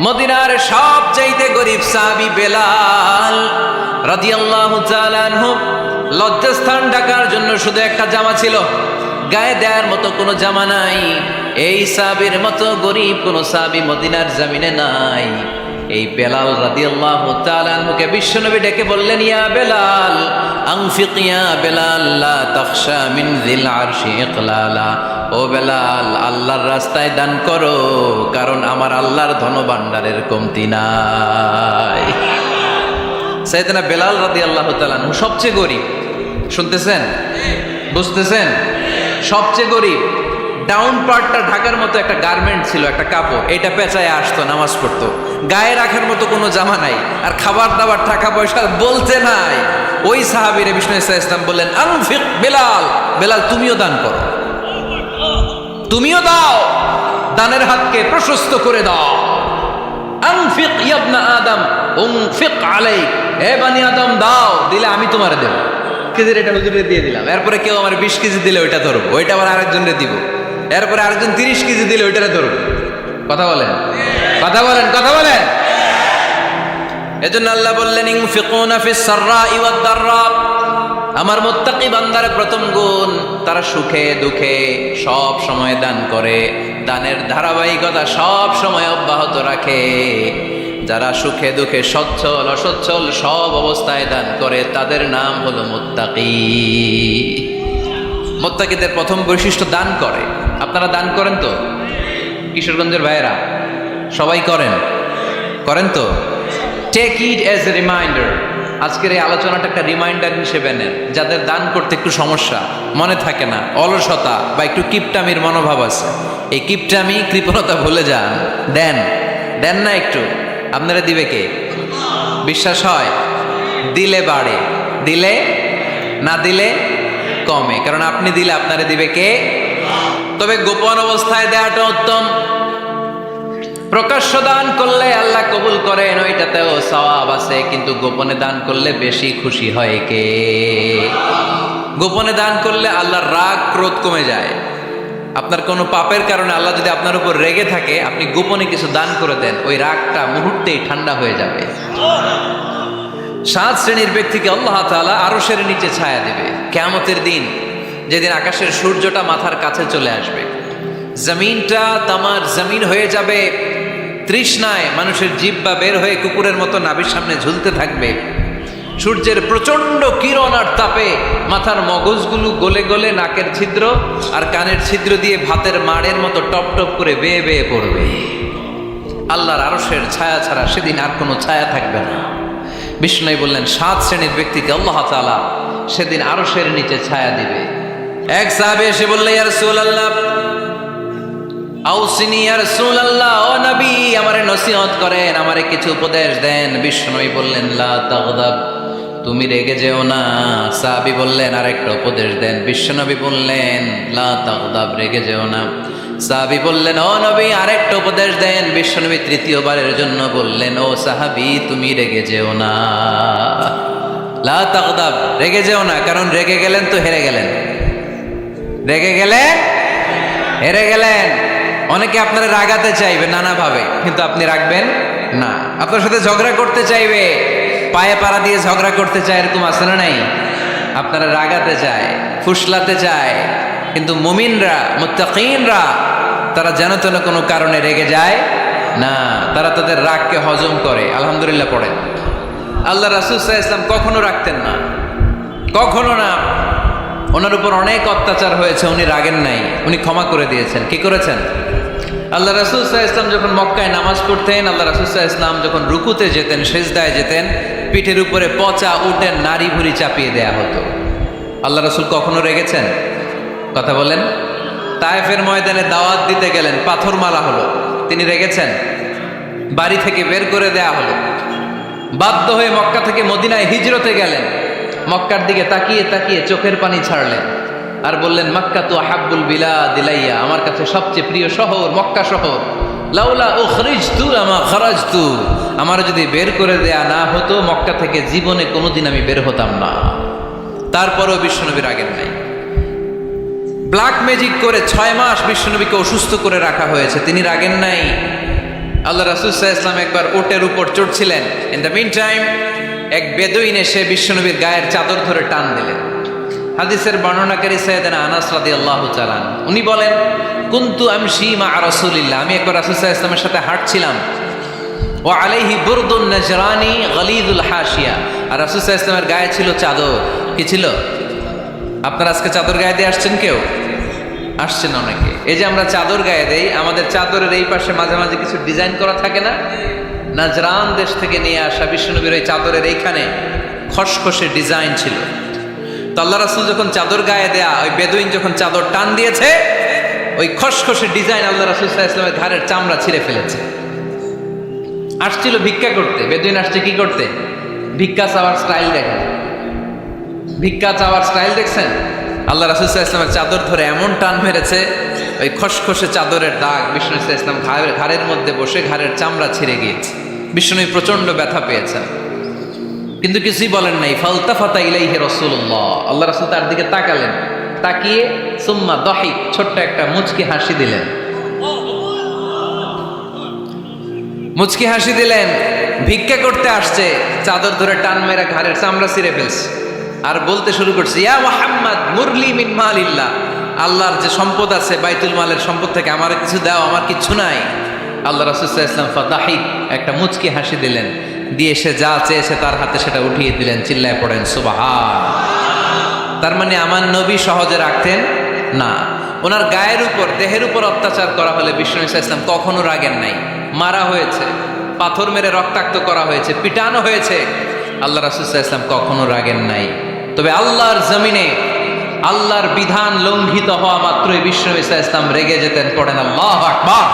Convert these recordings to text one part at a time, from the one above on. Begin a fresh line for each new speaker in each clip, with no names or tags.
মদিনার সবচাইতে গরিব সাহাবী বেলাল রাদিয়াল্লাহু তাআলা আনহু লজ্জাস্থান ঢাকার জন্য শুধু একটা জামা ছিল, গায়ে দেওয়ার মতো কোনো জামা নাই। এই সাহাবীর মতো গরিব কোনো সাহাবী মদিনার জমিনে নাই। এই বেলাল রাদিয়াল্লাহু তাআলা আনহুকে বিশ্বনবী ডেকে বললেন, ইয়া বেলাল আনফিক ইয়া বেলাল লা তাখশা মিন যিল আরশি ইকলালা। ও বেলাল, আল্লাহর রাস্তায় দান করো, কারণ আমার আল্লাহর ধনভাণ্ডারের কমতি নাই। সাইয়েদনা বেলাল রাদিয়াল্লাহু তাআলা আনহু সবচেয়ে গরিব। শুনতেছেন, বুঝতেছেন? সবচেয়ে গরিব। ডাউন পার্টটা ঢাকার মতো একটা গার্মেন্ট ছিল, একটা কাপড়, এটা পেঁচায় আসতো, নামাজ পড়তো। গায়ে রাখার মতো কোনো জামা নাই, আর খাবার দাবার টাকা পয়সা বলতে নাই। ওই সাহাবীরে বিষ্ণু ইসলাম বললেন, আনফিক বেলাল, বেলাল তুমিও দান করো, তুমিও দাও, দানের হাতকে প্রশস্ত করে দাও। আনফিক ইবনা আদম উনফিক আলাইক, হে বনি আদম দাও, দিলে আমি তোমারে দেব। কেজির এটা হুজুরে দিয়ে দিলাম, এরপরে কেউ আমার 20 কেজি দিলে ওইটা ধরবো, ওইটা আবার আরেকজনরে দিব, এরপরে আরেকজন 30 কেজি দিলে ওইটারে ধরবো। কথা বলেন, কথা বলেন, কথা বলেন। এজন্য আল্লাহ বললেন, ইনফিকুনা ফিস সাররাই ওয়াদ দাররা। আমার মুত্তাকি বান্দার প্রথম গুণ, তারা সুখে দুঃখে সব সময় দান করে, দানের ধারাবাহিকতা সব সময় অব্যাহত রাখে। যারা সুখে দুঃখে সচ্ছল অসচ্ছল সব অবস্থায় দান করে, তাদের নাম হলো মুত্তাকি। মুত্তাকিদের প্রথম বৈশিষ্ট্য দান করে। আপনারা দান করেন তো? কিশোরগঞ্জের ভাইয়েরা সবাই করেন, করেন তো? Take it as a reminder. আজকের এই আলোচনাটা একটা রিমাইন্ডার হিসেবে নেন। যাদের দান করতে একটু সমস্যা, মনে থাকে না, অলসতা বা একটু কিপটামির মনোভাব আছে, এই কিপটামি কৃপণতা ভুলে যান, দেন। দেন না একটু, আপনারা দিবে কে? বিশ্বাস হয়? দিলে বাড়ে, দিলে না দিলে কমে, কারণ আপনি দিলে আপনারে দিবে কে? তবে গোপন অবস্থায় দেওয়াটা উত্তম। প্রকাশ্য দান করলে আল্লাহ কবুল করেন, ওইটাতেও সওয়াব আছে, কিন্তু গোপনে দান করলে বেশি খুশি হয় কে? গোপনে দান করলে আল্লাহর রাগ ক্রোধ কমে যায়। আপনার কোনো পাপের কারণে আল্লাহ যদি আপনার উপর রেগে থাকে, আপনি গোপনে কিছু দান করে দেন, ওই রাগটা মুহূর্তেই ঠান্ডা হয়ে যাবে। 7 শ্রেণীর ব্যক্তিকে আল্লাহ তাআলা আরশের নিচে ছায়া দেবে কিয়ামতের দিন, যেদিন আকাশের সূর্যটা মাথার কাছে চলে আসবে, জমিনটা তামার জমিন হয়ে যাবে, তৃষ্ণায় মানুষের জিহ্বা বের হয়ে কুকুরের মতো নাভির সামনে ঝুলতে থাকবে। সূর্যের প্রচন্ড কিরণ আর তাপে মাথার মগজগুলো গলে গলে নাকের ছিদ্র আর কানের ছিদ্র দিয়ে ভাতের মাড়ের মতো টপ টপ করে বেয়ে বেয়ে পড়বে। আল্লাহর আরশের ছায়া ছাড়া সেদিন আর কোনো ছায়া থাকবে না। বিষ্ণু বললেন, 7 শ্রেণীর ব্যক্তিকে আল্লাহ তাআলা সেদিন আরশের নিচে ছায়া দিবে। এক সাহাবী এসে বলল, ইয়া রাসূলুল্লাহ আউসিনি ইয়া রাসূলুল্লাহ, ও নবী আমারে নসিহত করেন, আমারে কিছু উপদেশ দেন। বিষ্ণু বললেন, লা তাগদাব, তুমি রেগে যেও না। সাহাবী বললেন, আরেকটা উপদেশ দেন। বিশ্বনবী বললেন, লা তাগদাব, রেগে যেও না। সাহাবী বললেন, ও নবী আরেকটা উপদেশ দেন। বিশ্বনবী তৃতীয়বারের জন্য বললেন, ও সাহাবী তুমি রেগে যেও না, লা তাগদাব, রেগে যেও না, কারণ রেগে গেলেন তো হেরে গেলেন, রেগে গেলে হেরে গেলেন। অনেকে আপনারা রাগাতে চাইবে নানাভাবে, কিন্তু আপনি রাখবেন না। আপনার সাথে ঝগড়া করতে চাইবে, পায়ে পাড়া দিয়ে ঝগড়া করতে চায়, এরকম আছে না নাই? আপনারা রাগাতে চায়, ফুসলাতে চায়, কিন্তু মুমিনরা মুত্তাকিনরা তারা যেন তেন কোনো কারণে রেগে যায় না, তারা তাদের রাগকে হজম করে। আলহামদুলিল্লাহ পড়েন। আল্লাহ রাসূল সাল্লাল্লাহু আলাইহি ওয়াসাল্লাম কখনো রাখতেন না, কখনো না। ওনার উপর অনেক অত্যাচার হয়েছে, উনি রাগেন নাই, উনি ক্ষমা করে দিয়েছেন। কি করেছেন? আল্লাহ রাসূল সাল্লাল্লাহু আলাইহি ওয়াসাল্লাম যখন মক্কায় নামাজ পড়তেন, আল্লাহ রাসূল সাল্লাল্লাহু আলাইহি ওয়াসাল্লাম যখন রুকুতে যেতেন, সিজদায় যেতেন, পিঠের উপরে পচা উটের নাড়ি ভুঁড়ি চাপিয়ে দেয়া হতো। আল্লাহ রাসূল কখনো রেগেছেন? কথা বলেন। তায়েফের ময়দানে দাওয়াত দিতে গেলেন, পাথর মারা হলো, তিনি রেগেছেন? বাড়ি থেকে বের করে দেয়া হলো, বাধ্য হয়ে মক্কা থেকে মদিনায় হিজরতে গেলেন। মক্কার দিকে তাকিয়ে তাকিয়ে চোখের পানি ছাড়লেন আর বললেন, মক্কা তু আহাব্বুল বিলাদ ইলাইয়া, আমার কাছে সবচেয়ে প্রিয় শহর মক্কা শহর। লাউলা উখরিজতু আমা খারাজতু, আমার যদি বের করে দেয়া না হতো মক্কা থেকে জীবনে কোনোদিন আমি বের হতাম না। তারপরেও বিশ্বনবী রাগেন নাই। ব্ল্যাক ম্যাজিক করে 6 মাস বিশ্বনবীকে অসুস্থ করে রাখা হয়েছে, তিনি রাগেন নাই। আল্লাহ রাসূল সাল্লাল্লাহু আলাইহি ওয়াসাল্লাম একবার উটের উপর চড়ছিলেন। ইন দ্য মিন টাইম এক বেদুইন এসে বিশ্বনবীর গায়ের চাদর ধরে টান দিলেন। হাদিসের বর্ণনাকারী সাইয়েদনা আনাস রাদিয়াল্লাহু তাআলা উনি বলেন, কুনতু আমশি মা রাসূলিল্লাহ, আমি একবার রাসূল সাল্লাল্লাহু আলাইহি ওয়াসাল্লামের সাথে হাঁটছিলাম। ওয়া আলাইহি বুরদুন নাজরানি গলিদুল হাশিয়া, আর রাসূল সাল্লাল্লাহু আলাইহি ওয়াসাল্লামের গায়ে ছিল চাদর। কি ছিল? আপনারা আজকে চাদর গায়ে দিয়ে আসছেন? কেউ আসছেন? অনেকে। এই যে আমরা চাদর গায়ে দেই, আমাদের চাদরের এই পাশে মাঝে মাঝে কিছু ডিজাইন করা থাকে না? নাজরান দেশ থেকে নিয়ে আসা বিশ্বনবীর ওই চাদরের এইখানে খসখসে ডিজাইন ছিল। তো আল্লাহ রাসূল যখন চাদর গায়ে দেয়া, ওই বেদুইন যখন চাদর টান দিয়েছে, ওই খসখসে ডিজাইন আল্লাহ রাসূল সাল্লাল্লাহু আলাইহি ওয়াসাল্লামের ঘাড়ের চামড়া ছিঁড়ে ফেলেছে। আসছিল ভিক্ষা করতে। বেদুইন আসছে কি করতে? ভিক্ষা চাওয়ার স্টাইল দেখেন, ভিক্ষা চাওয়ার স্টাইল দেখছেন? আল্লাহ রাসূল সাল্লাল্লাহু আলাইহি ওয়াসাল্লামের চাদর ধরে এমন টান মেরেছে, ওই খসখসে চাদরের দাগ বিষ্ণু সাল্লাল্লাহু আলাইহি ওয়াসাল্লাম ঘাড়ের মধ্যে বসে ঘাড়ের চামড়া ছিঁড়ে গিয়েছে। বিষ্ণু প্রচন্ড ব্যথা পেয়েছেন, কিন্তু কিছুই বলেন নাই। ফালতাফাতা ইলাইহি রাসূলুল্লাহ, আল্লাহ রাসূল তার দিকে তাকালেন, তাকিয়ে সুম্মা দাহিক, ছোট্ট একটা মুচকি হাসি দিলেন। মুচকি হাসি দিলেন। ভিক্ষা করতে আসছে, চাদর ধরে টান মেরে ঘাড়ের চামড়া ছিঁড়ে ফেলছে, আর বলতে শুরু করছে, ইয়া মুহাম্মদ মুরলি মিন মালিল্লাহ, আল্লাহর যে সম্পদ আছে বাইতুল মালের সম্পদ থেকে আমার কিছু দাও, আমার কিচ্ছু নাই। আল্লাহ রাসূল সাল্লাল্লাহু আলাইহি ওয়াসাল্লাম ফাদাহিক, একটা মুচকি হাসি দিলেন, দিয়ে সে যা চেয়েছে তার হাতে সেটা উঠিয়ে দিলেন। চিল্লায় পড়েন সুবহান। তার মানে আমার নবী সহজে রাখতেন না। ওনার গায়ের উপর, দেহের উপর অত্যাচার করা হলে বিষ্ণু সাল্লাল্লাহু আলাইহি ওয়াসাল্লাম কখনো রাগেন নাই। মারা হয়েছে, পাথর মেরে রক্তাক্ত করা হয়েছে, পিটানো হয়েছে, আল্লাহ রাসূল সাল্লাল্লাহু আলাইহি ওয়াসাল্লাম কখনো রাগেন নাই। তবে আল্লাহর জমিনে আল্লাহর বিধান লঙ্ঘিত হওয়া মাত্রই বিষ্ণু সাল্লাল্লাহু আলাইহি ওয়াসাল্লাম রেগে যেতেন। পড়েন আল্লাহু আকবার।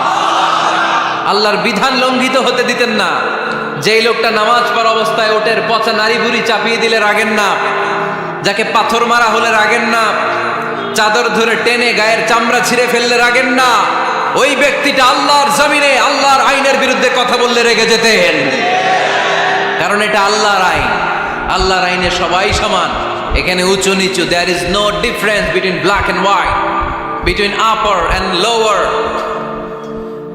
আল্লাহর বিধান লঙ্ঘিত হতে দিতেন না। যেই লোকটা নামাজ পড়া অবস্থায় ওটের পচা নারী বুড়ি চাপিয়ে দিলে রাগেন না, যাকে পাথর মারা হলে রাগেন না, চাদর ধরে টেনে গায়ের চামড়া ছিঁড়ে ফেললে রাগেন না, ওই ব্যক্তিটা আল্লাহর জমিনে আল্লাহর আইনের বিরুদ্ধে কথা বললে রেগে যেতেন। কারণ এটা আল্লাহর আইন, আল্লাহর আইনে সবাই সমান। এখানে উঁচু নিচু, there is no difference between black and white, between upper and lower,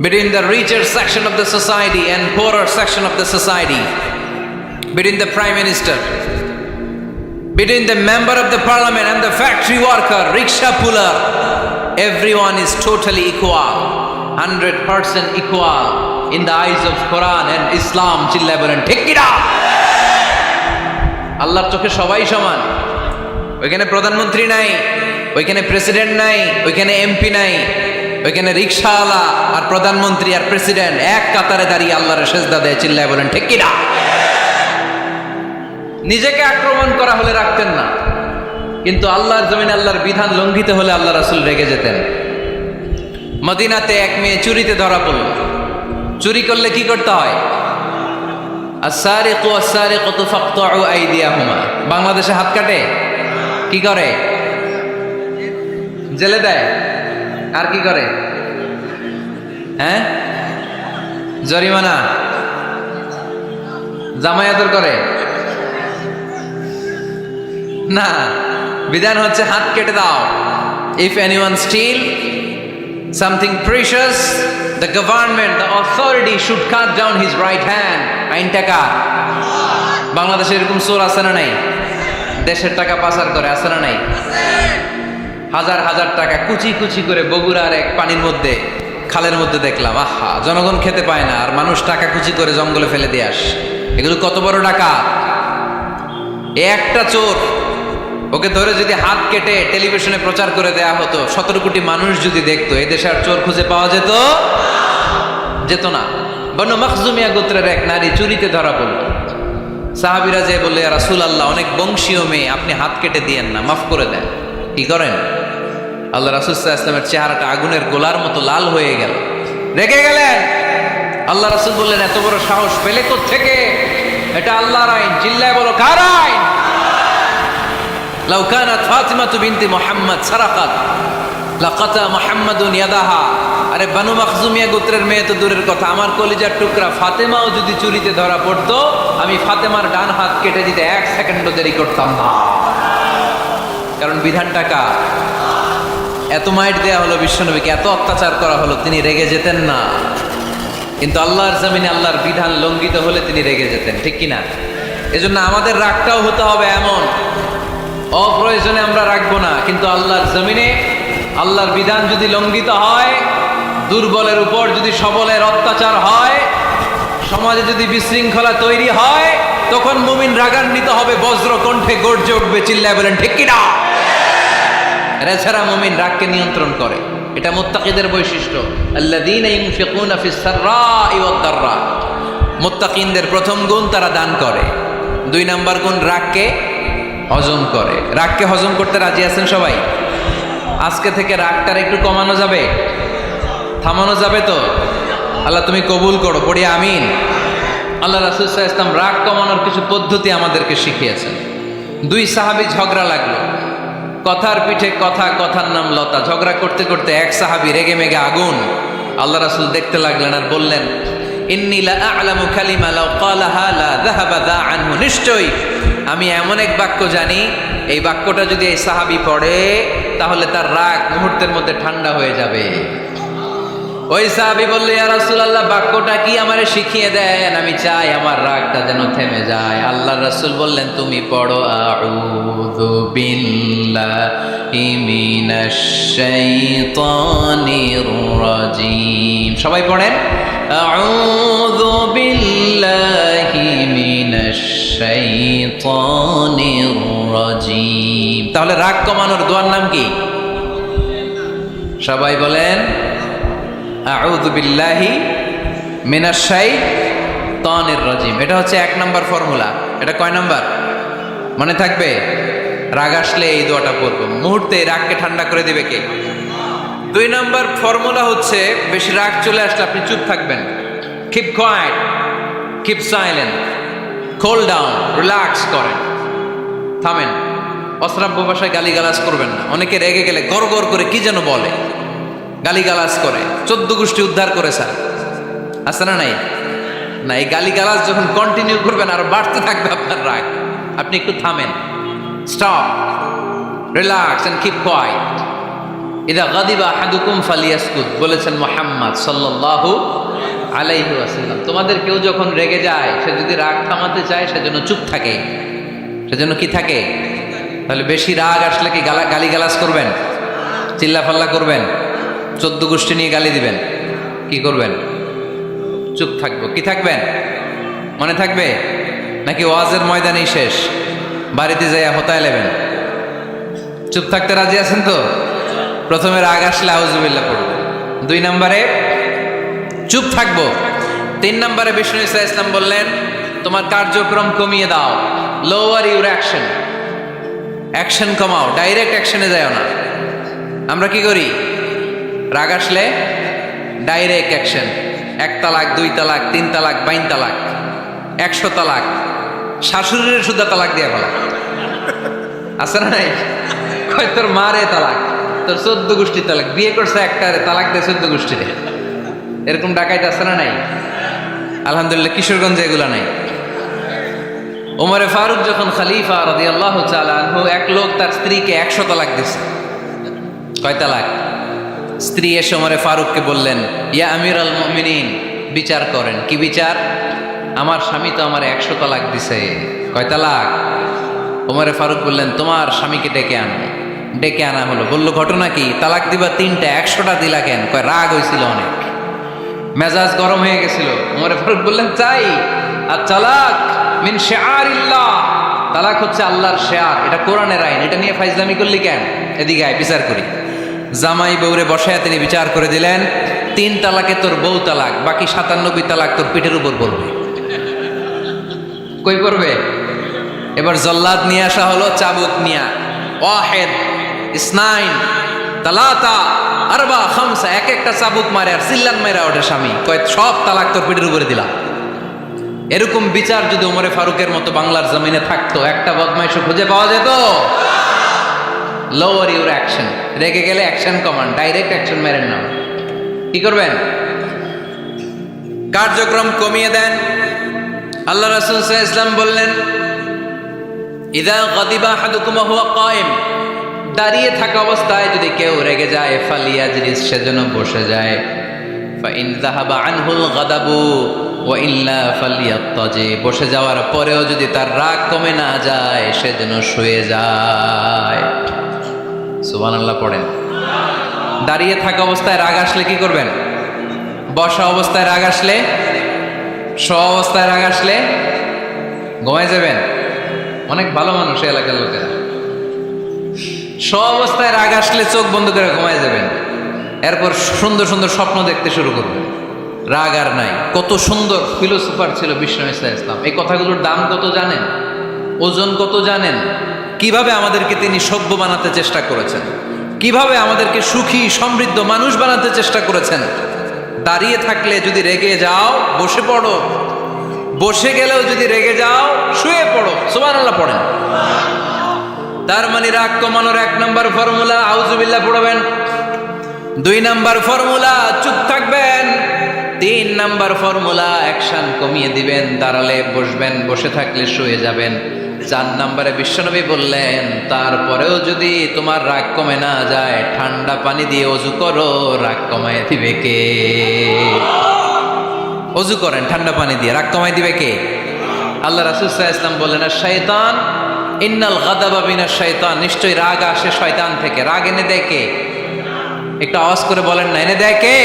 between the richer section of the society and poorer section of the society, between the prime minister, between the member of the parliament and the factory worker, rickshaw puller, everyone is totally equal, 100% equal in the eyes of Quran and Islam. চিল্লায় বলেন ঠিক কি না? আল্লাহর চোখে সবাই সমান। ওইখানে প্রধানমন্ত্রী নাই, ওইখানে প্রেসিডেন্ট নাই, ওইখানে এমপি নাই, ওইখানে রিক্সাওয়ালা আর প্রধানমন্ত্রী আর প্রেসিডেন্ট এক কাতারে দাঁড়িয়ে আল্লাহর সেজদা দেয়। চিল্লায় বলেন ঠিক কি না? নিজেকে আক্রমণ করা হলে রাখতেন না, কিন্তু আল্লাহর জমিনে আল্লাহর বিধান লঙ্ঘিত হলে আল্লাহ রাসূল রেগে যেতেন। মদিনাতে এক মেয়ে চুরিতে ধরা পড়ল। চুরি করলে কি করতে হয়? আস-সারিকু ওয়াস-সারিকাতু ফাকতাউ আইদিয়াহুমা। বাংলাদেশে হাত কাটে, কি করে? জেলে দেয়। আর কি করে? হ্যাঁ, জরিমানা, জামায়াতের করে না। বিধান হচ্ছে হাত কেটে দাও। If anyone steal something precious, the government, the authority should cut down his right hand. আইনটা কার? বাংলাদেশে এরকম চোর আছে না নাই? দেশের টাকা পাচার করে, আছে না নাই? হাজার হাজার টাকা কুচি কুচি করে বগুড়ার এক পানির মধ্যে, খালের মধ্যে দেখলাম। আহা, জনগণ খেতে পায় না, আর মানুষ টাকা কুচি করে জঙ্গলে ফেলে দিয়ে আস। এগুলো কত বড় টাকা! একটা চোর, ওকে ধরে যদি হাত কেটে টেলিভিশনে প্রচার করে দেয়া হতো, 17 কোটি মানুষ যদি দেখতো, এই দেশে আর চোর খুঁজে পাওয়া যেত না। বনু মখজুমিয়া গোত্রের এক নারী চুরিতে ধরা পড়ল। সাহাবীরা যে বললে, ইয়া রাসূলুল্লাহ, অনেক বংশীয় মেয়ে, আপনি হাত কেটে দিয়েন না, মাফ করে দেন। কি করেন? আল্লাহ রাসূল সাল্লাল্লাহু আলাইহি ওয়াসাল্লামের চেহারাটা আগুনের গোলার মতো লাল হয়ে গেল, রেগে গেলেন। আল্লাহ রাসূল বললেন, এত বড় সাহস পেলে কোত্থেকে? এটা আল্লাহর আইন। চিল্লায় বলো, কার আইন? লাউ কানাত ফাতিমাতু বিনতি মুহাম্মদ সারাকাত লাকাতা মুহাম্মাদুন ইয়াদাহা। আরে বানু মখজুমিয়া গোত্রের মেয়ে তো দূরের কথা, আমার কলিজার টুকরা ফাতেমাও যদি চুরিতে ধরা পড়তো, আমি ফাতেমার ডান হাত কেটে দিতে 1 সেকেন্ডও দেরি করতাম না। কারণ বিধানটা কার? এত মাইট দেয়া হলো বিশ্বনবীকে, এত অত্যাচার করা হলো, তিনি রেগে যেতেন না। কিন্তু আল্লাহর জমিনে আল্লাহর বিধান লঙ্ঘিত হলে তিনি রেগে যেতেন, ঠিক কিনা? এজন্য আমাদের রাগটাও হতে হবে এমন, অপ্রয়োজনে আমরা রাখবো না, কিন্তু আল্লাহর জমিনে আল্লাহর বিধান যদি লঙ্ঘিত হয়, দুর্বলের উপর যদি সবলের অত্যাচার হয়, সমাজে যদি বিশৃঙ্খলা তৈরি হয়, তখন মুমিন রাগান্বিত হবে, বজ্র কণ্ঠে গর্জে উঠবে, চিল্লায় বলেন ঠিক কিনা? এছাড়া মুমিন রাগকে নিয়ন্ত্রণ করে, এটা মুত্তাকিদের বৈশিষ্ট্য। আল্লাযীনা ইউনফিকুনা ফিস সাররাই ওয়াদ দাররা, মুত্তাকিনদের প্রথম গুণ তারা দান করে। 2 নাম্বার গুণ রাগকে হজম করে। রাগকে হজম করতে রাজি আছেন সবাই? আজকে থেকে রাগটার একটু কমানো যাবে, থামানো যাবে তো? আল্লাহ তুমি কবুল করো, পড়ি আমিন। আল্লাহ রাসূল সাল্লাল্লাহু আলাইহি ওয়াসাল্লাম রাগ কমানোর কিছু পদ্ধতি আমাদেরকে শিখিয়েছেন। 2 সাহাবী ঝগড়া লাগলো, কথার পিঠে কথা, কথার নাম লতা। ঝগড়া করতে করতে এক সাহাবী রেগে মেগে আগুন। আল্লাহ রাসূল দেখতে লাগলেন আর বললেন, ইন্নী লা আ'লামু কালিমা লাউ ক্বালাহা লা যাহাবা দা আনহু, নিশ্চয়ই আমি এমন এক বাক্য জানি, এই বাক্যটা যদি এই সাহাবী পড়ে তাহলে তার রাগ মুহূর্তের মধ্যে ঠান্ডা হয়ে যাবে। ওই সাহাবী বলল, ইয়া রাসূলুল্লাহ, বাক্যটা কি আমারে শিখিয়ে দেন, আমি চাই আমার রাগটা যেন থেমে যায়। আল্লাহর রাসূল বললেন, তুমি পড়ো আউযু বিল্লাহি মিনাশ শাইতানির রাজীম। সবাই পড়েন, আউযু বিল্লাহি মিনাশ শাইতানির রাজীম। তাহলে রাগ কমানোর দোয়ার নাম কি? সবাই বলেন, আউযু বিল্লাহি মিনাশ শাইতানির রাজীম। এটা হচ্ছে 1 নাম্বার ফর্মুলা। এটা কয় নাম্বার মনে থাকবে? রাগ আসলে এই দোয়াটা পড়বো, মুহূর্তে রাগকে ঠান্ডা করে দিবে কে? 2 নাম্বার ফর্মুলা হচ্ছে, বেশি রাগ চলে আসলে আপনি চুপ থাকবেন। Keep quiet, keep silent, cool down, relax করেন, থামেন। অশ্রাব্য ভাষায় গালিগালাজ করবেন না। অনেকে রেগে গেলে গড় গড় করে কি যেন বলে, গালিগালাজ করে, 14 গোষ্ঠী উদ্ধার করে স্যার, আছে না নাই? না, এই গালিগালাজ যখন কন্টিনিউ করবেন আর বাড়তে থাকবে আপনার রাগ। আপনি একটু থামেন, stop, relax and keep quiet. ইদা গাদিবা আহাদুকুম ফালিয়াসকুত, বলেছেন মুহাম্মদ সাল্লাল্লাহু আলাইহি ওয়াসাল্লাম। তোমাদের কেউ যখন রেগে যায়, সে যদি রাগ থামাতে চায়, সেজন্য চুপ থাকে, সেজন্য কি থাকে? তাহলে বেশি রাগ আসলে কি গালিগালাজ করবেন, চিল্লাফাল্লা করবেন, 14 গোষ্ঠী নিয়ে গালি দিবেন, কি করবেন? চুপ থাকবো। কি থাকবেন? মনে থাকবে? নাকি ওয়াজের ময়দানেই শেষ, বাড়িতে যাইয়া হতায় নেবেন? চুপ থাকতে রাজি আছেন তো? প্রথমে রাগ আসলে আউযুবিল্লাহ পড়ব, 2 নম্বরে চুপ থাকবো, 3 নম্বরে বিষ্ণু ঈসা ইসলাম বললেন, তোমার কার্যক্রম কমিয়ে দাও, লোয়ার ইউর অ্যাকশন, অ্যাকশন কমাও, ডাইরেক্ট অ্যাকশনে যাও না। আমরা কি করি? রাগ আসলে ডাইরেক্ট অ্যাকশন, 1 তালাক, 2 তালাক, 3 তালাক, 22 তালাক, 100 তালাক, শাশুড়ির সুদ্ধা তালাক দিয়ে ফেলা, আছে না নাই? কয় তোর মারে তালাক, তোর 14 গোষ্ঠী তালাক, বিয়ে করছে একটারে, তালাক দিয়ে 14 গোষ্ঠীরে। এরকম ডাকাইতে আছে না নাই? আলহামদুলিল্লাহ কিশোরগঞ্জে এগুলা নাই। ওমরে ফারুক যখন খলিফা রাদিয়াল্লাহু তাআলা আনহু, এক লোক তার স্ত্রীকে 100 তালাক দিছে। কয় তালাক? স্ত্রী এসে ওমরে ফারুককে বললেন, ইয়া আমিরুল মুমিনিন, বিচার করেন। কি বিচার? আমার স্বামী তো আমার 100 তালাক দিছে। কয় তালাক? ওমরে ফারুক বললেন, তোমার স্বামীকে ডেকে আনো। ডেকে আনা হলো। বলল, ঘটনা কি? তালাক দিবা 3টা, 100টা দিলা কেন? কয় রাগ হয়েছিল অনেক, মেজাজ গরম হয়ে গেছিল। ওমরে ফারুক বললেন, চাই আর তালাক মিন শিআরিল্লাহ, তালাক হচ্ছে আল্লাহর শিআর, এটা কোরআনের আইন, এটা নিয়ে ফাইজলামি করলি কেন? এদিকে আয়, বিচার করি। জামাই বউরে বসায় তিনি বিচার করে দিলেন, 3 তালাকে তোর বউ তালাক, বাকি 97 তালাক তোর পিঠের উপর পড়বে। কই পড়বে? এবার জল্লাদ নিয়ে আসা হলো, চাবুক নিয়া, ওয়াহিদ, ইসনাইন, তালাতা, আরবা, খামসা, এক একটা চাবুক মারে আর চিল্লান মারা ওঠে স্বামী, কয় সব তালাক তোর পিঠের উপরে দিলাম। এরকম বিচার যদি ওমরে ফারুকের মতো বাংলার জমিনে থাকতো, একটা বদমাইশ খুঁজে পাওয়া যেত? লোয়ার ইউর অ্যাকশন, রেগে গেলে অ্যাকশন কমান, ডাইরেক্ট অ্যাকশন মেরেন না। কি করবেন? কার্যক্রম কমিয়ে দেন। আল্লাহ রাসূল সাল্লাল্লাহু আলাইহি ওয়াসাল্লাম বললেন, ইযা গাদিবা আহাদুকুম ওয়া হুয়া কায়েম, দাঁড়িয়ে থাকা অবস্থায় যদি কেউ রেগে যায়, ফালিয়াজলিস, সেজন্য বসে যায়। ফাইন যাহাবা আনহুল গাদাবু ওয়া ইল্লা ফালিয়াত্তাজি, বসে যাওয়ার পরেও যদি তার রাগ কমে না যায় সে যেন শুয়ে যায়। সুবহানাল্লাহ পড়েন। দাঁড়িয়ে থাকা অবস্থায় রাগ আসলে কি করবেন? বসা অবস্থায় রাগ আসলে, শোয়া অবস্থায় রাগ আসলে ঘুমায় যাবেন। অনেক ভালো মানুষ এই এলাকার লোকেরা। শোয়া অবস্থায় রাগ আসলে চোখ বন্ধ করে ঘুমায় যাবেন। এরপর সুন্দর সুন্দর স্বপ্ন দেখতে শুরু করবেন। রাগ আর নাই। কত সুন্দর ফিলোসোফার ছিল বিষ্ণু ইসলাম। এই কথাগুলোর দাম কত জানেন? ওজন কত জানেন? কিভাবে আমাদেরকে তিনি সভ্য বানাতে চেষ্টা করেছেন, কিভাবে আমাদেরকে সুখী সমৃদ্ধ মানুষ বানাতে চেষ্টা করেছেন। দাঁড়িয়ে থাকলে যদি রেগে যাও বসে পড়ো, বসে গেলেও যদি রেগে যাও শুয়ে পড়ো। সুবহানাল্লাহ পড়েন। তার মানে রাগ কমানোর 1 নম্বর ফর্মুলা আউযুবিল্লাহ পড়বেন, 2 নম্বর ফর্মুলা চুপ থাকবেন, 3 নম্বর ফর্মুলা অ্যাকশন কমিয়ে দিবেন, দাঁড়ালে বসবেন, বসে থাকলে শুয়ে যাবেন। 4 নম্বরে বিশ্বনবী বললেন তারপরেও যদি তোমার রাগ কমে না যায় ঠান্ডা পানি দিয়ে ওযু করো, রাগ কমায় দিবে কে? ওযু করেন ঠান্ডা পানি দিয়ে, রাগ কমায় দিবে কে? আল্লাহ রাসূল সাল্লাল্লাহু আলাইহি ওয়াসাল্লাম বললেন আর শয়তান ইন্নাল গাদাবা মিনাশ শয়তান, নিশ্চয়ই রাগ আসে শয়তান থেকে। রাগ এনে দেয় কে? একটু আওয়াজ করে বলেন না, এনে দেয় কে?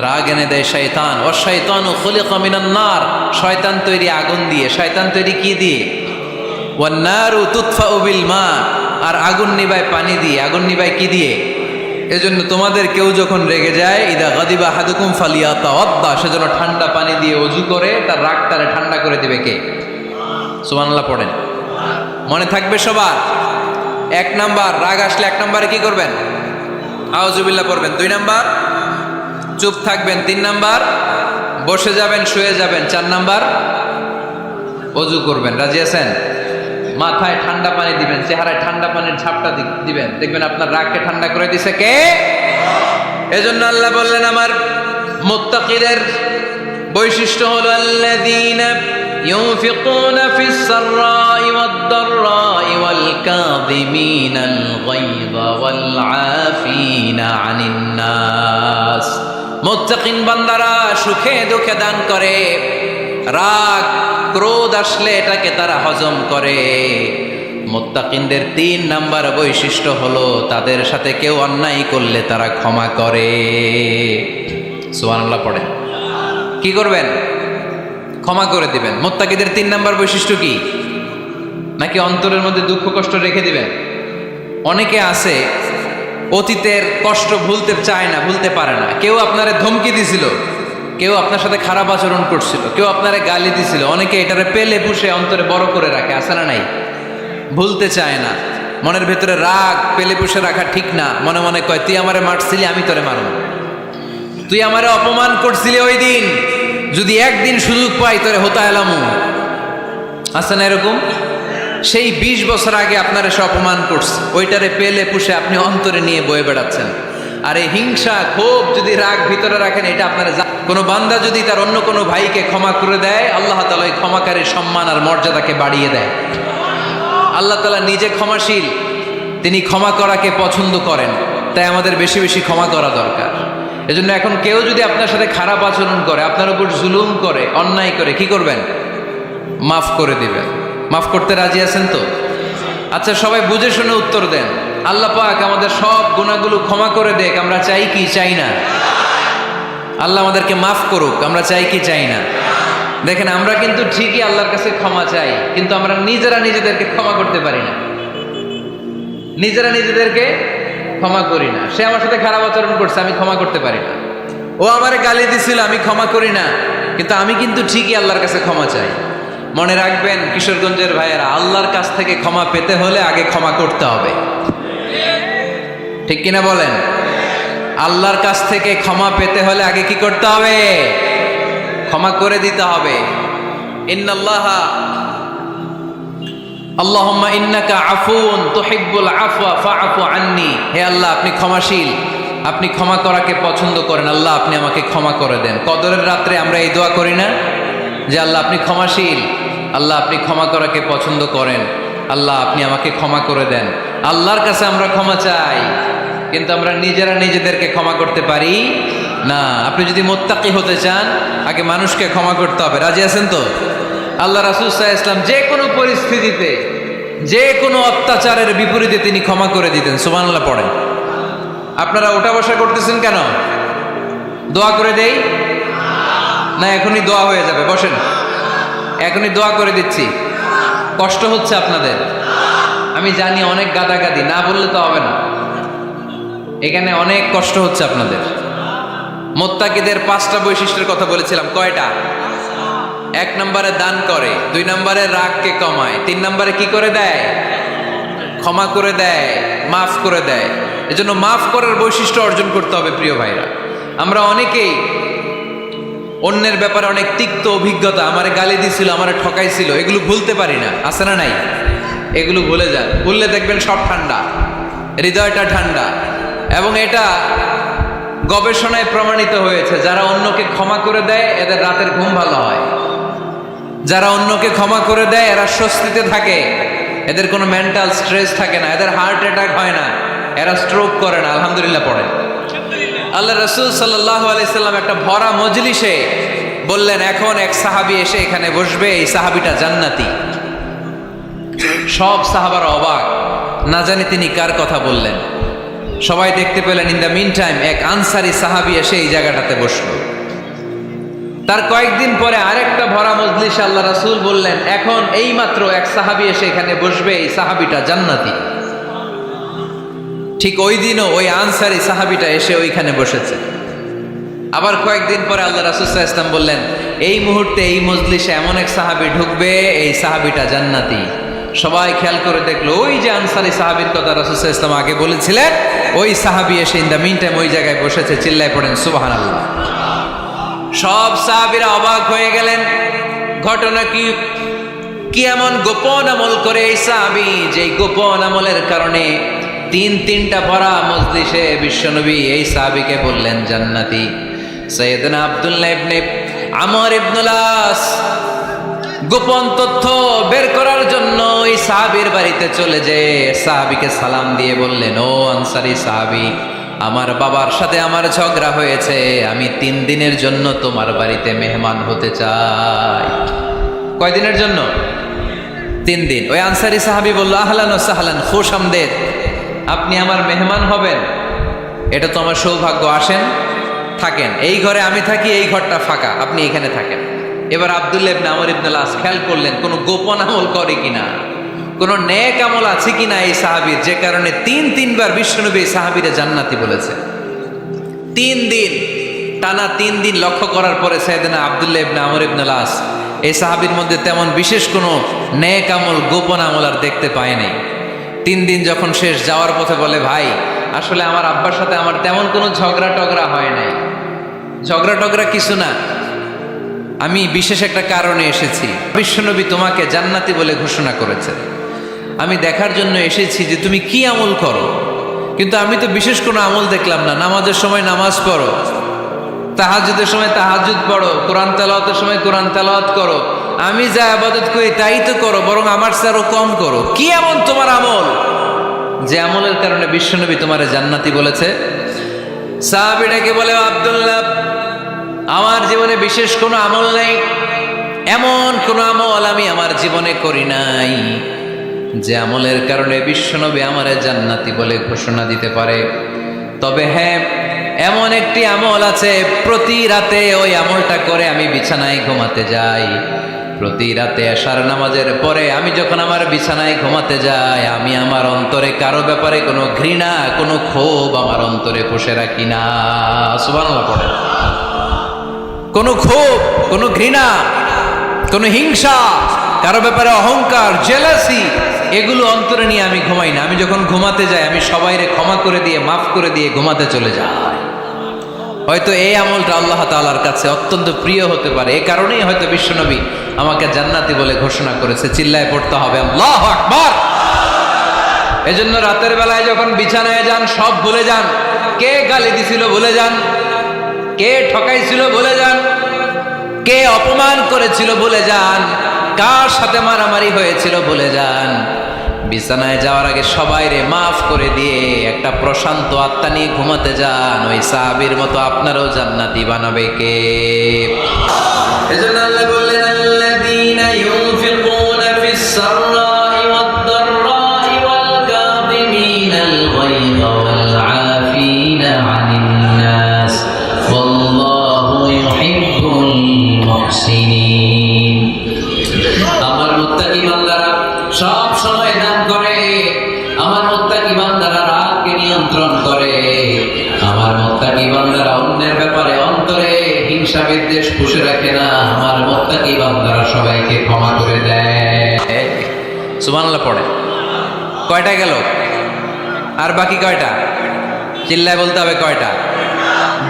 রাগ এনে দেয় শয়তান। ও শয়তানু খুলিকা মিনান নার, শয়তান তৈরি আগুন দিয়ে। শয়তান তৈরি কি দিয়ে? ওয়ান নারু তুতফাউ বিল মা, আর আগুন নিবায় পানি দিয়ে। আগুন নিবায় কি দিয়ে? এজন্য তোমাদের কেউ যখন রেগে যায় ইদা গাদিবা আহাদুকুম ফালিয়াতাওয়াদ্দা, সেজন্য ঠান্ডা পানি দিয়ে ওযু করে তার রাগটারে ঠান্ডা করে দিবে কে? সুবহানাল্লাহ পড়েন। মনে থাকবে সবার। 1 নাম্বার রাগ আসলে 1 নম্বরে কি করবেন? আউযুবিল্লাহ পড়বেন। 2 নাম্বার চুপ থাকবেন। 3 নাম্বার বসে যাবেন, শুয়ে যাবেন। 4 নাম্বার ওযু করবেন। রাজি আছেন? মাথায় ঠান্ডা পানি দিবেন, চেহারায় ঠান্ডা পানির ঝাপটা দিবেন, দেখবেন আপনার রাগকে ঠান্ডা করে দিছে কে? এজন্য আল্লাহ বললেন আমার মুত্তাকিদের বৈশিষ্ট্য হলো আল্লাযীনা ইউনফিকুনা ফিস সাররাই ওয়াদ দাররাই ওয়াল কাযিমিনাল গায়যা ওয়াল আফিনা আনিন নাস। মুত্তাকিন বান্দারা সুখে দুঃখে দান করে, রাগ ক্রোধ আসলে এটাকে তারা হজম করে। মুত্তাকিনদের 3 নাম্বার বৈশিষ্ট্য হলো তাদের সাথে কেউ অন্যায় করলে তারা ক্ষমা করে। সুবহানাল্লাহ পড়েন। কি করবেন? ক্ষমা করে দিবেন। মুত্তাকিদের 3 নাম্বার বৈশিষ্ট্য কি? নাকি অন্তরের মধ্যে দুঃখ কষ্ট রেখে দিবেন? অনেকে আছে অতীতের কষ্ট ভুলতে চায় না, ভুলতে পারে না। কেউ আপনারে ধমকি দিছিল, কেউ আপনার সাথে খারাপ আচরণ করছিল, কেউ আপনারে গালি দিছিল, অনেকে এটারে পেলে পুষে অন্তরে বড় করে রাখে, আছে না নাই? ভুলতে চায় না। মনের ভেতরে রাগ পেলে পুষে রাখা ঠিক না। মনে মনে কয় তুই আমারে মারছিলি, আমি তোরে মারব। তুই আমারে অপমান করছিলি ওই দিন, যদি একদিন সুযোগ পাই তোরে হতা এলামু। আছে না এরকম? সেই 20 বছর আগে আপনার এসে অপমান করছে, ওইটারে পেলে পুষে আপনি অন্তরে নিয়ে বয়ে বেড়াচ্ছেন। আর এই হিংসা ক্ষোভ যদি রাগ ভিতরে রাখেন, এটা আপনার কোনো বান্দা যদি তার অন্য কোনো ভাইকে ক্ষমা করে দেয়, আল্লাহ তাআলা ওই ক্ষমাকারীর সম্মান আর মর্যাদাকে বাড়িয়ে দেয়। আল্লাহ তাআলা নিজে ক্ষমাশীল, তিনি ক্ষমা করাকে পছন্দ করেন। তাই আমাদের বেশি বেশি ক্ষমা করা দরকার। এজন্য এখন কেউ যদি আপনার সাথে খারাপ আচরণ করে, আপনার উপর জুলুম করে, অন্যায় করে, কি করবেন? মাফ করে দিবেন। মাফ করতে রাজি আছেন তো? আচ্ছা সবাই বুঝে শুনে উত্তর দেন। আল্লাহ পাক আমাদের সব গুনাহগুলো ক্ষমা করে দেখ, আমরা চাই কি চাই না? আল্লাহ আমাদেরকে মাফ করুক, আমরা চাই কি চাই না? দেখেন আমরা কিন্তু ঠিকই আল্লাহর কাছে ক্ষমা চাই, কিন্তু আমরা নিজেরা নিজেদেরকে ক্ষমা করতে পারি না। নিজেরা নিজেদেরকে ক্ষমা করি না। সে আমার সাথে খারাপ আচরণ করছে, আমি ক্ষমা করতে পারি না। ও আমারে গালি দিছিল, আমি ক্ষমা করি না, কিন্তু আমি কিন্তু ঠিকই আল্লাহর কাছে ক্ষমা চাই। মনে রাখবেন কিশোরগঞ্জের ভাইয়েরা, আল্লাহর কাছ থেকে ক্ষমা পেতে হলে আগে ক্ষমা করতে হবে। ঠিক কিনা বলেন? আল্লাহর কাছ থেকে ক্ষমা পেতে হলে আগে কি করতে হবে? ক্ষমা করে দিতে হবে। ইন্নাল্লাহা আল্লাহুম্মা ইন্নাকা আফুন তুহিব্বুল আফওয়া ফাআফু আন্নি। হে আল্লাহ, আপনি ক্ষমাশীল, আপনি ক্ষমা করাকে পছন্দ করেন। আল্লাহ আপনি আমাকে ক্ষমা করে দেন। কদরের রাত্রে আমরা এই দোয়া করি না যে আল্লাহ আপনি ক্ষমাশীল, আল্লাহ আপনি ক্ষমা করাকে পছন্দ করেন, আল্লাহ আপনি আমাকে ক্ষমা করে দেন। আল্লাহর কাছে আমরা ক্ষমা চাই, কিন্তু আমরা নিজেরা নিজেদেরকে ক্ষমা করতে পারি না, আপনি যদি মুত্তাকি হতে চান আগে মানুষকে ক্ষমা করতে হবে। রাজি আছেন তো? আল্লাহ রাসূল সাল্লাল্লাহু আলাইহি ওয়াসাল্লাম যে কোনো পরিস্থিতিতে যে কোনো অত্যাচারের বিপরীতে তিনি ক্ষমা করে দিতেন। সুবহানাল্লাহ পড়েন। আপনারা ওঠা বসা করতেছেন কেন? দোয়া করে দেই না? এখনই দোয়া হয়ে যাবে, বসেন। এখনই দোয়া করে দিচ্ছি। কষ্ট হচ্ছে আপনাদের, আমি জানি, অনেক গাদাগাদি, না বললে তো হবে না। এখানে অনেক কষ্ট হচ্ছে আপনাদের। মুত্তাকিদের 5টা বৈশিষ্ট্যের কথা বলেছিলাম, কয়টা? 1 নম্বরে দান করে, 2 নম্বরে রাগকে কমায়, 3 নম্বরে কি করে দেয়? ক্ষমা করে দেয়, মাফ করে দেয়। এজন্য মাফ করার বৈশিষ্ট্য অর্জন করতে হবে প্রিয় ভাইরা। আমরা অনেকেই অন্যের ব্যাপারে অনেক তিক্ত অভিজ্ঞতা, আমারে গালি দিছিল, আমারে ঠকাইছিল, এগুলো ভুলতে পারি না। আছে না নাই? এগুলো ভুলে যান। ভুললে দেখবেন সব ঠান্ডা, হৃদয়টা ঠান্ডা। এবং এটা গবেষণায় প্রমাণিত হয়েছে, যারা অন্যকে ক্ষমা করে দেয় এদের রাতের ঘুম ভালো হয়। যারা অন্যকে ক্ষমা করে দেয় এরা স্বস্তিতে থাকে, এদের কোনো মেন্টাল স্ট্রেস থাকে না, এদের হার্ট অ্যাটাক হয় না, এরা স্ট্রোক করে না। আলহামদুলিল্লাহ পড়েন। আল্লাহ রাসূল সাল্লাল্লাহু আলাইহি সাল্লাম একটা ভরা মজলিসে বললেন, এখন এক সাহাবী এসে এখানে বসবে, এই সাহাবীটা জান্নাতি। সব সাহাবারা অবাক, না জানি তিনি কার কথা বললেন। সবাই দেখতে পেলেন ইন দ্য মিন টাইম এক আনসারি সাহাবী এসে এই জায়গাটাতে বসলো। তার কয়েকদিন পরে আরেকটা ভরা মজলিসে আল্লাহ রাসূল বললেন, এখন এই মাত্র এক সাহাবী এসে এখানে বসবে, এই সাহাবীটা জান্নাতি। ঠিক ওই দিনও ওই আনসারি সাহাবীটা এসে ওইখানে বসেছে। আবার কয়েকদিন পরে আল্লাহ রাসূল সাল্লাল্লাহু আলাইহি ওয়াসাল্লাম বললেন, এই মুহূর্তে এই মজলিসে এমন এক সাহাবী ঢুকবে, এই সাহাবীটা জান্নাতি। সবাই খেয়াল করে দেখলো, ওই যে আনসারি সাহাবীর কথা রাসূল সাল্লাল্লাহু আলাইহি ওয়াসাল্লাম আগে বলেছিলেন, ওই সাহাবী এসে ইন দ্য মিন টাইম ওই জায়গায় বসেছে। চিল্লায় পড়েন সুবহানাল্লাহ। সব সাহাবীরা অবাক হয়ে গেলেন, ঘটনা কি? কি এমন গোপন আমল করে এই সাহাবী, যে গোপন আমলের কারণে তিনটা ভরা মজলিসে বিশ্বনবী এই সাহাবীকে বললেন জান্নাতি। সাইয়েদনা আব্দুল্লাহ ইবনে আমর ইবনুল আস গোপন তথ্য বের করার জন্য ওই সাহাবীর বাড়িতে চলে যেয়ে সাহাবীকে সালাম দিয়ে বললেন, ও আনসারী সাহাবী, আমার বাবার সাথে আমার ঝগড়া হয়েছে, আমি 3 দিনের জন্য তোমার বাড়িতে মেহমান হতে চাই। কয়দিনের জন্য? 3 দিন। ওই আনসারী সাহাবী বলল, আহলান ওয়া সাহলান, খুশআমদেদ, আপনি আমার মেহমান হবেন, এটা তো আমার সৌভাগ্য। আসেন, থাকেন, এই ঘরে আমি থাকি, এই ঘরটা ফাঁকা, আপনি এখানে থাকেন। এবার আব্দুল্লাহ ইবনে আমর ইবনুল আস খেয়াল করলেন কোনো গোপন আমল করে কিনা, কোনো নেক আমল আছে কিনা এই সাহাবীর, যে কারণে 3বার বিশ্বনবী এই সাহাবীরে জান্নাতি বলেছে। 3 দিন টানা 3 দিন লক্ষ্য করার পরে সাইয়েদনা আব্দুল্লাহ ইবনে আমর ইবনুল আস এই সাহাবীর মধ্যে তেমন বিশেষ কোনো নেক আমল, গোপন আমল আর দেখতে পায়নি। 3 দিন যখন শেষ, যাওয়ার পথে বলে, ভাই আসলে আমার আব্বার সাথে আমার তেমন কোনো ঝগড়া টগড়া হয় নাই, ঝগড়া টগড়া কিছু না, আমি বিশেষ একটা কারণে এসেছি। বিশ্বনবী তোমাকে জান্নাতি বলে ঘোষণা করেছে, আমি দেখার জন্য এসেছি যে তুমি কি আমল করো, কিন্তু আমি তো বিশেষ কোনো আমল দেখলাম না। নামাজের সময় নামাজ পড়ো, তাহাজ্জুদের সময় তাহাজ্জুদ পড়ো, কোরআন তেলাওয়াতের সময় কোরআন তেলাওয়াত করো, আমি যা ইবাদত করি তাই তো করো, বরং আমার চেয়ে আরো কম করো। কি এমন তোমার আমল যে আমলের কারণে বিশ্বনবী তোমারে জান্নাতি বলেছে? সাহাবীটাকে বলে, আব্দুল্লাহ, আমার জীবনে বিশেষ কোনো আমল নেই, এমন কোনো আমল আমি আমার জীবনে করি নাই যে আমলের কারণে বিশ্বনবী আমারে জান্নাতি বলে ঘোষণা দিতে পারে। তবে হ্যাঁ, এমন একটি আমল আছে, প্রতি রাতে ওই আমলটা করে আমি বিছানায় ঘুমাতে যাই। প্রতি রাতে এশার নামাজের পরে আমি যখন আমার বিছানায় ঘুমাতে যাই, আমি আমার অন্তরে কারো ব্যাপারে কোনো ঘৃণা, কোনো ক্ষোভ আমার অন্তরে পুষে রাখি না। সুবহানাল্লাহ পড়ে। কোনো ক্ষোভ, কোনো ঘৃণা, কোনো হিংসা, কারো ব্যাপারে অহংকার, জেলাসি, এগুলো অন্তরে নিয়ে আমি ঘুমাই না। আমি যখন ঘুমাতে যাই, আমি সবাইরে ক্ষমা করে দিয়ে, মাফ করে দিয়ে ঘুমাতে চলে যাই। হয়তো এই আমলটা আল্লাহ তাআলার কাছে অত্যন্ত প্রিয় হতে পারে, এই কারণেই হয়তো বিশ্বনবী আমাকে জান্নাতি বলে ঘোষণা করেছে। চিল্লায় পড়তে হবে আল্লাহু আকবার। এজন্য রাতের বেলায় যখন বিছানায় যান, সব ভুলে যান। কে গালি দিছিল ভুলে যান, কে ঠকাইছিল ভুলে যান, কে অপমান করেছিল ভুলে যান, কার সাথে মারামারি হয়েছিল ভুলে যান। বিছানায় যাওয়ার আগে সবাইরে মাফ করে দিয়ে একটা প্রশান্ত আত্মা নিয়ে ঘুমাতে যান। ওই সাহাবীর মতো আপনারও জান্নাতি বানাবে কে? এজন্য আল্লাহ বললেন, আল্লাযীনা ইউনফিকুনা ফিস সাররাই ওয়াদ দাররাই ওয়াল কাযিমিনাল গায়যা ওয়াল আফিনা আনিন নাস ওয়াল্লাহু ইউহিব্বুল মুহসিনিন। আমার মুত্তাকি বান্দারা সব সময় দান করে, আমার মুত্তাকি বান্দারা রাগকে নিয়ন্ত্রণ করে, আমার মুত্তাকি বান্দারা অন্যের ব্যাপারে অন্তরে হিংসা বিদ্বেষ পুষে রাখে না, আমার মুত্তাকি বান্দারা সবাইকে ক্ষমা করে দেয়। সুবহানাল্লাহ পড়ে। কয়টা গেল? আর বাকি কয়টা? চিল্লায় বলতে হবে কয়টা?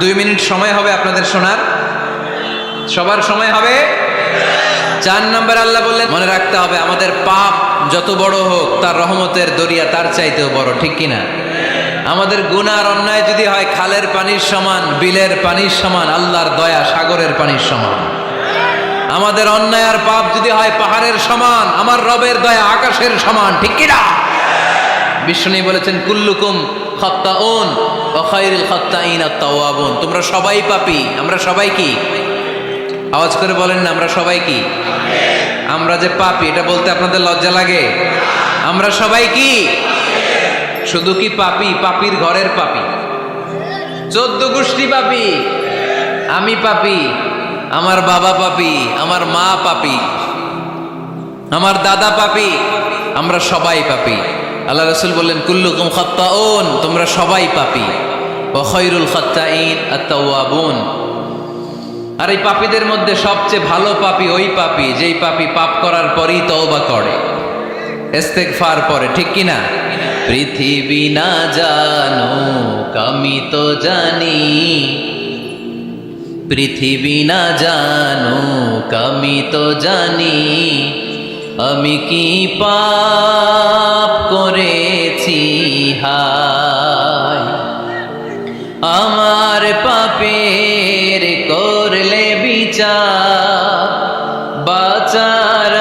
2 মিনিট সময় হবে আপনাদের শোনার। সবার সময় হবে। 4 নম্বর আল্লাহ বললেন, মনে রাখতে হবে আমাদের পাপ যত বড় হোক তার রহমতের দরিয়া তার চাইতেও বড়, ঠিক কিনা? আমাদের গুনাহ আর অন্যায় যদি হয় খালের পানির সমান, বিলের পানির সমান, আল্লাহর দয়া সাগরের পানির সমান। আমাদের অন্যায় আর পাপ যদি হয় পাহাড়ের সমান, আমার রবের দয়া আকাশের সমান, ঠিক কিনা? বিষ্ণু বলেছেন, কুল্লুকুম খাত্তাউন ওয়া খায়রুল খাত্তাইন আত-তাওয়াবুন। তোমরা সবাই পাপী, আমরা সবাই কি? আওয়াজ করে বলেন না, আমরা সবাই কি? আমরা যে পাপী এটা বলতে আপনাদের লজ্জা লাগে? আমরা সবাই কি? শুধু কি পাপী? পাপীর ঘরের পাপী, 14 গোষ্ঠী পাপী। আমি পাপী, আমার বাবা পাপী, আমার মা পাপী, আমার দাদা পাপী, আমরা সবাই পাপী। আল্লাহ রাসূল বললেন, কুল্লুকুম খাত্তাউন, তোমরা সবাই পাপী, ওয়া খায়রুল খাত্তাইন আত-তাওয়াবুন। আর এই পাপীদের মধ্যে সবচেয়ে ভালো পাপী ওই পাপী যেই পাপী পাপ করার পরই তওবা করে, ইস্তেগফার পড়ে, ঠিক কিনা? পৃথিবী না জানুক আমি তো জানি, পৃথিবী না জানুক আমি তো জানি, আমি কি পাপ করেছি হায়, আমার পাপের করলে বিচার, বাঁচার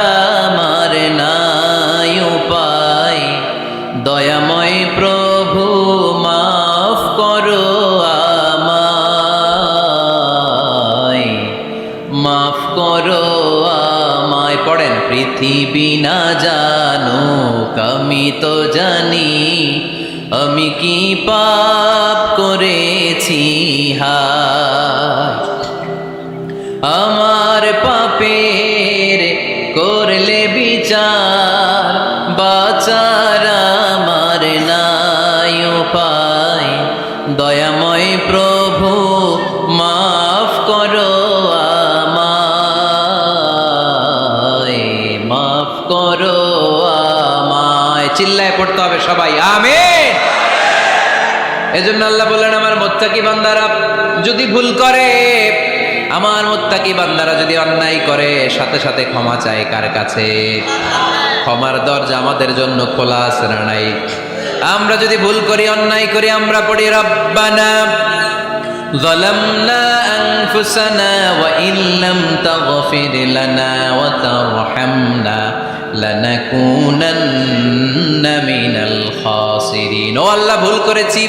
আমার নাই উপায়, দয়াময় প্রভু মাফ করো আমায়, মাফ করো আমায়। পড়েন, পৃথিবী না জানুক আমি তো জানি, আমি কি পাপ করেছি হায়, আমার পাপের করলে বিচার, বাঁচার আমার নাই উপায়, দয়াময় প্রভু মাফ করো আমায়, মাফ করো আমায়। চিল্লায় পড়তে হবে সবাই, আমিন। এজন্য আল্লাহ বললেন, আমার মুত্তাকি বান্দারা যদি ভুল করে, আমার মুত্তাকি বান্দারা যদি অন্যায় করে, সাথে সাথে ক্ষমা চায় কার কাছে? ক্ষমার দরজা আমাদের জন্য খোলা আছে না নাই? আমরা যদি ভুল করি, অন্যায় করি, আমরা পড়ি, রব্বানা যালামনা আনফুসানা ওয়া ইল্লাম তাগফির লানা ওয়া তারহামনা লানাকুনান্না মিনাল খাসিরিন। ও আল্লাহ, ভুল করেছি,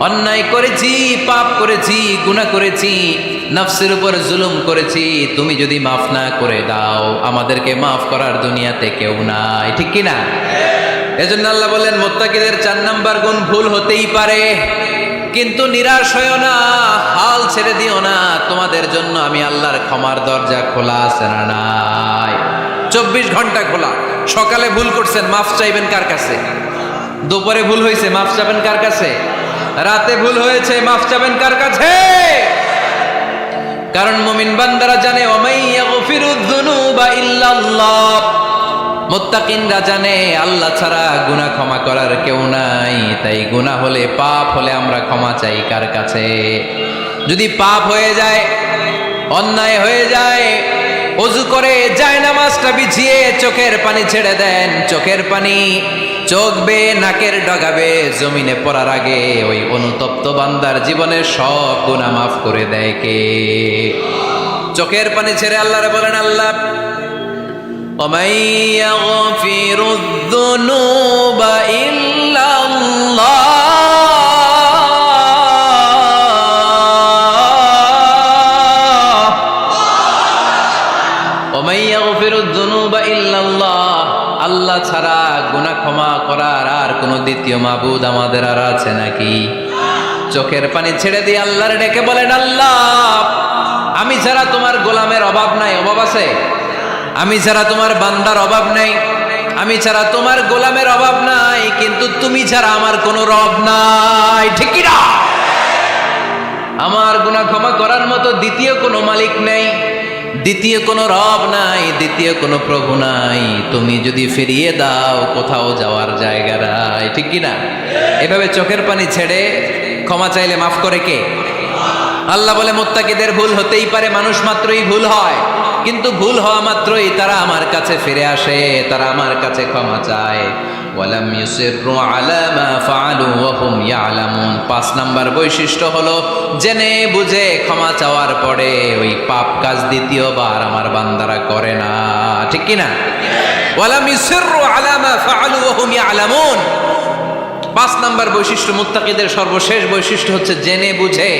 অন্যায় করেছি, পাপ করেছি, গুনাহ করেছি, নফসের উপর জুলুম করেছি, তুমি যদি মাফ না করে দাও, আমাদেরকে মাফ করার দুনিয়াতে কেউ নাই, ঠিক কি না? এজন্য আল্লাহ বলেন, মুত্তাকিদের 4 নাম্বার গুণ, ভুল হতেই পারে কিন্তু নিরাশ হইও না, হাল ছেড়ে দিও না, তোমাদের জন্য আমি আল্লাহর ক্ষমার দরজা খোলা আছে না নাই? 24 ঘন্টা খোলা। সকালে ভুল করছেন, মাফ চাইবেন কার কাছে? দুপুরে ভুল হয়েছে, মাফ চাইবেন কার কাছে? রাতে ভুল হয়েছে, মাফ চাইবেন কার কাছে? কারণ মুমিন বান্দারা জানে, ওয়ামাই ইয়াগফিরুয যুনুবা ইল্লাল্লাহ। মুত্তাকিনরা জানে আল্লাহ ছাড়া গুনাহ ক্ষমা করার কেউ নাই। তাই গুনাহ হলে, পাপ হলে আমরা ক্ষমা চাই কার কাছে? যদি পাপ হয়ে যায়, অন্যায় হয়ে যায়, ওযু করে জায়নামাজটা বিছিয়ে চোখের পানি ছেড়ে দেন। চোখের পানি চোখ বেয়ে নাকের ডগাবে জমিনে পড়ার আগে ওই অনুতপ্ত বান্দার জীবনের সব গুনাহ মাফ করে দেয় কে? চোখের পানি ছেড়ে আল্লাহরে বলেন, আল্লাহ ومن يغفر الذنوب إلا الله ومن يغفر الذنوب إلا الله আল্লাহ ছাড়া গুনাহ ক্ষমা করার আর কোনো দ্বিতীয় মাবুদ আমাদের আর আছে নাকি? চোখের পানি ছেড়ে দিয়ে আল্লাহর ডেকে বলেন, আল্লাহ আমি ছাড়া তোমার গোলামের অভাব নাই, অভাব আছে? আমি ছাড়া তোমার বান্দার অভাব নাই, আমি ছাড়া তোমার গোলামের অভাব নাই, কিন্তু তুমি ছাড়া আমার কোনো রব নাই, ঠিক কি না? আমার গুনাহ ক্ষমা করার মতো দ্বিতীয় কোনো মালিক নেই, দ্বিতীয় কোনো রব নাই, দ্বিতীয় কোনো প্রভু নাই। তুমি যদি ফিরিয়ে দাও কোথাও যাওয়ার জায়গা নাই, ঠিক কি না? এভাবে চোখের পানি ছেড়ে ক্ষমা চাইলে মাফ করে কে? আল্লাহ বলে মুত্তাকিদের ভুল হতেই পারে, মানুষ মাত্রই ভুল হয়, কিন্তু ভুল হওয়া মাত্রই তারা আমার কাছে ফিরে আসে, তারা আমার কাছে ক্ষমা চায়। ওয়ালাম ইউসিররু আলা মা ফাআলু ওয়া হুম ইয়ালামুন। ৫ নাম্বার বৈশিষ্ট্য হলো জেনে বুঝে ক্ষমা চাওয়ার পরে ওই পাপ কাজ দ্বিতীয়বার আমার বান্দারা করে না, ঠিক কি না? ওয়ালাম ইউসিররু আলা মা ফাআলু ওয়া হুম ইয়ালামুন। ৫ নাম্বার বৈশিষ্ট্য, মুত্তাকিদের সর্বশেষ বৈশিষ্ট্য হচ্ছে জেনে বুঝে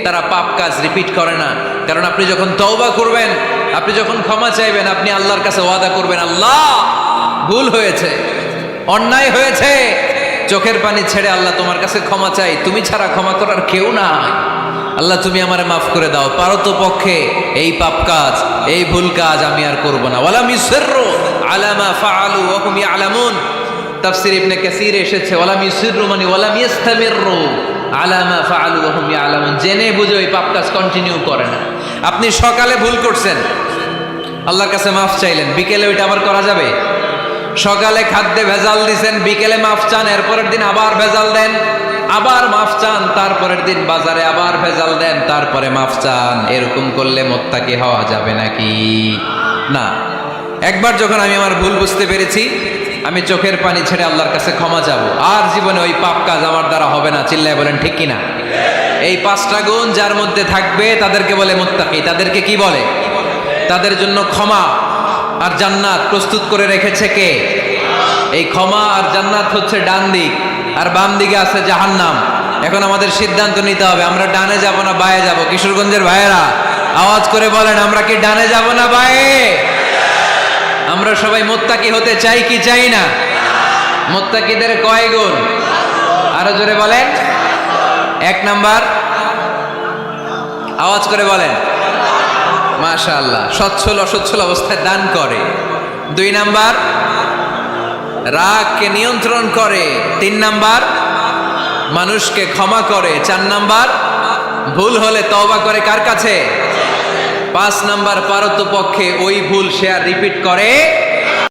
তারা পাপ কাজ রিপিট করে না। কারণ আপনি যখন তওবা করবেন, আপনি যখন ক্ষমা চাইবেন, আপনি আল্লাহর কাছে ওয়াদা করবেন, আল্লাহ ভুল হয়েছে, অন্যায় হয়েছে, চোখের পানি ছেড়ে আল্লাহ তোমার কাছে ক্ষমা চাই, তুমি ছাড়া ক্ষমা করার কেউ নাই, আল্লাহ তুমি আমারে মাফ করে দাও, পারতপক্ষে এই পাপ কাজ, এই ভুল কাজ আমি আর করব না। ওয়ালাম ইউসিররু আলা মা ফাআলু ওয়া হুম ইয়ালামুন। তাফসীর ইবনে কাসীর এসেছে ওয়ালাম ইউসিররু মানে ওয়ালাম ইস্তামিররু আলা মা ফাআলু ওয়া হুম ইয়ালামুন, জেনে বুঝে ওই পাপ কাজ কন্টিনিউ করে না। আপনি সকালে ভুল করছেন, আল্লাহর কাছে মাফ চাইলেন, বিকেলে ওইটা আবার করা যাবে? সকালে খাদ্যে ভেজাল দিছেন, বিকেলে মাফ চান, এরপরের দিন আবার ভেজাল দেন, আবার মাফ চান, তারপরের দিন বাজারে আবার ভেজাল দেন, তারপরে মাফ চান। এরকম করলে মুত্তাকি হওয়া যাবে নাকি? না। একবার যখন আমি আমার ভুল বুঝতে পেরেছি, আমি চোখের পানি ছেড়ে আল্লাহর কাছে ক্ষমা চাবো, আর জীবনে ওই পাপ কাজ আমার দ্বারা হবে না। চিল্লায় বলেন ঠিক কিনা? এই 5টা গুণ যার মধ্যে থাকবে তাদেরকে বলে মুত্তাকি। তাদেরকে কি বলে? তাদের জন্য ক্ষমা আর জান্নাত প্রস্তুত করে রেখেছে কে? এই ক্ষমা আর জান্নাত হচ্ছে ডান দিক, আর বাম দিকে আছে জাহান্নাম। এখন আমাদের সিদ্ধান্ত নিতে হবে, আমরা ডানে যাব না বায়ে যাব। কিশোরগঞ্জের ভাইয়েরা আওয়াজ করে বলেন, আমরা কি ডানে যাব না বায়ে? আমরা সবাই মুত্তাকি হতে চাই কি চাই না? মুত্তাকিদের কয় গুণ? আরো জোরে বলেন। 1 নাম্বার, আওয়াজ করে বলেন। মাশাআল্লাহ, সচ্ছল অসচ্ছল অবস্থায় দান করে। 2 নাম্বার, রাগকে নিয়ন্ত্রণ করে। 3 নাম্বার, মানুষকে ক্ষমা করে। 4 নাম্বার, ভুল হলে তওবা করে কার কাছে? 5 নাম্বার, পারতপক্ষে ওই ভুল সে আর রিপিট করে